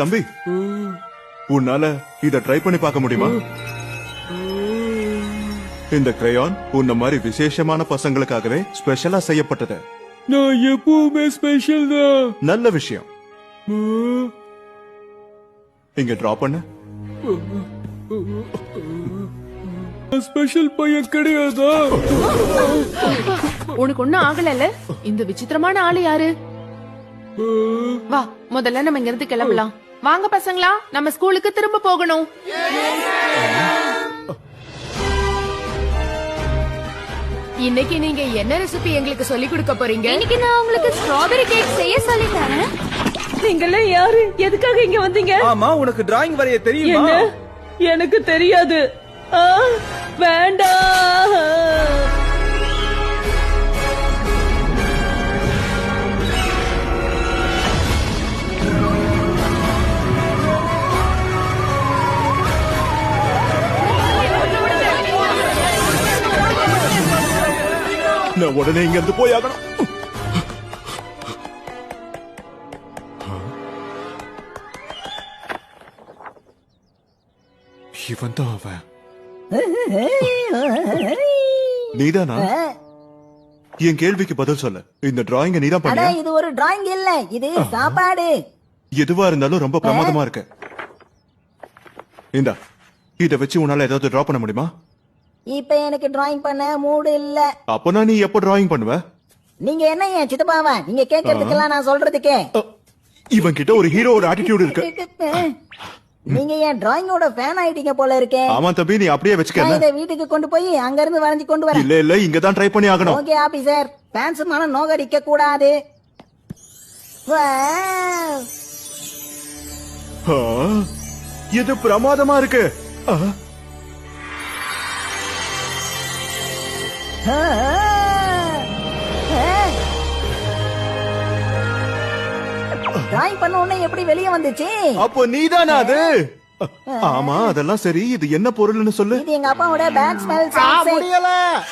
தம்பி, உன்னால இத ட்ரை பண்ணி பார்க்க முடியுமா? இந்த கிரையான் உன்ன மாதிரி விசேஷமான பசங்களுக்காகவே ஸ்பெஷலா செய்யப்பட்டது. நான் எப்பவுமே ஸ்பெஷல் தான். நல்ல விஷயம். இங்க டிரா பண்ணு. ஸ்பெஷல் பையன் கிடையாதா? உனக்கு ஒண்ணும் ஆகல. இந்த விசித்திரமான ஆளு யாரு? வா, முதல்ல நம்ம இங்க இருந்து கிளம்பலாம். வாங்க பசங்களா, நம்ம ஸ்கூலுக்கு திரும்ப போகணும். இன்னைக்கு நீங்க என்ன ரெசிபி எங்களுக்கு சொல்லி கொடுக்க போறீங்க? இன்னைக்கு நான் உங்களுக்கு ஸ்ட்ராபெரி கேக் செய்ய சொல்லி தரேன். நீங்களே யாரு? எதுக்காக இங்க வந்தீங்க? ஆமா, உனக்கு டிராயிங் வரைய தெரியுமா? என்ன? எனக்கு தெரியாது. வேண்டாம். நான் உடனே இங்க இருந்து போய் ஆகணும். இவன் தான் அவன். நீதானா? என் கேள்விக்கு பதில் சொல்ல. இந்த டிராயிங்க நீதான் அட, பண்ணியா? இது ஒரு டிராயிங் இல்ல, இது சாப்பாடு. எதுவா இருந்தாலும் ரொம்ப பிரமாதமா இருக்கு. இந்தா, இத வச்சு உன்னால ஏதாவது டிரா பண்ண முடியுமா? இப்ப எனக்கு டிராயிங் பண்ண மூடு இல்ல. அப்பனா நீ எப்போ டிராயிங் பண்ணுவ? நீங்க என்ன என் சித்தப்பாவா? நீங்க கேட்கறதுக்கெல்லாம் நான் சொல்றதுக்கே. இவன் கிட்ட ஒரு ஹீரோ ஒரு ஆட்டிடியூட் இருக்கு. நீங்க என் டிராயிங்கோட ஃபேன் ஆயிட்டீங்க போல இருக்கே. ஆமா தம்பி, நீ அப்படியே வச்சுக்க. நான் இதை வீட்டுக்கு கொண்டு போய் அங்க இருந்து வரைஞ்சு கொண்டு வரேன். இல்ல இல்ல, இங்க தான் ட்ரை பண்ணி ஆகணும். ஓகே ஆபீசர், ஃபேன்ஸ் மன நோகடிக்க கூடாது. வாவ். ஆ, இது பிரமாதமா இருக்கு. ஆ, ஆ, ஆ. டிராயிங் பண்ண உடனே எப்படி வெளியே வந்துச்சு? அப்போ நீதானா அது? ஆமா, அதெல்லாம் சரி. இது என்ன பொருள்னு சொல்லு. இது எங்க அப்பாவோட பேட் ஸ்மெல்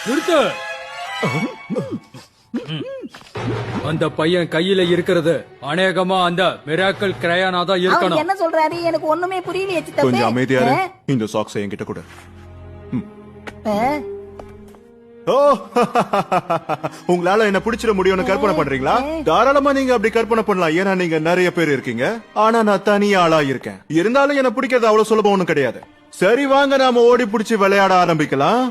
நிறுத்து. அந்த பையன் கையில இருக்கிறது அநேகமா அந்த மிராக்கிள் கிரையானா தான் அவர் இருக்கணும். என்ன சொல்றாரு? எனக்கு ஒண்ணுமே புரியலையே சித்தப்பே. கொஞ்சம் அமைதியா இரு. இந்த சாக்ஸ் என்கிட்ட கூட. ஓ, உங்களால என்ன பிடிச்சிட முடியும்னு கற்பனை பண்றீங்களா? தாராளமா நீங்க அப்படி கற்பனை பண்ணலாம். ஏன்னா நீங்க நிறைய பேர் இருக்கீங்க. ஆனா நான் தனி ஆளா இருக்கேன். இருந்தாலும் என்ன பிடிக்கிறது அவ்வளவு சுலபம் ஒண்ணும் கிடையாது. சரி, வாங்க நாம ஓடி பிடிச்சி விளையாட ஆரம்பிக்கலாம்.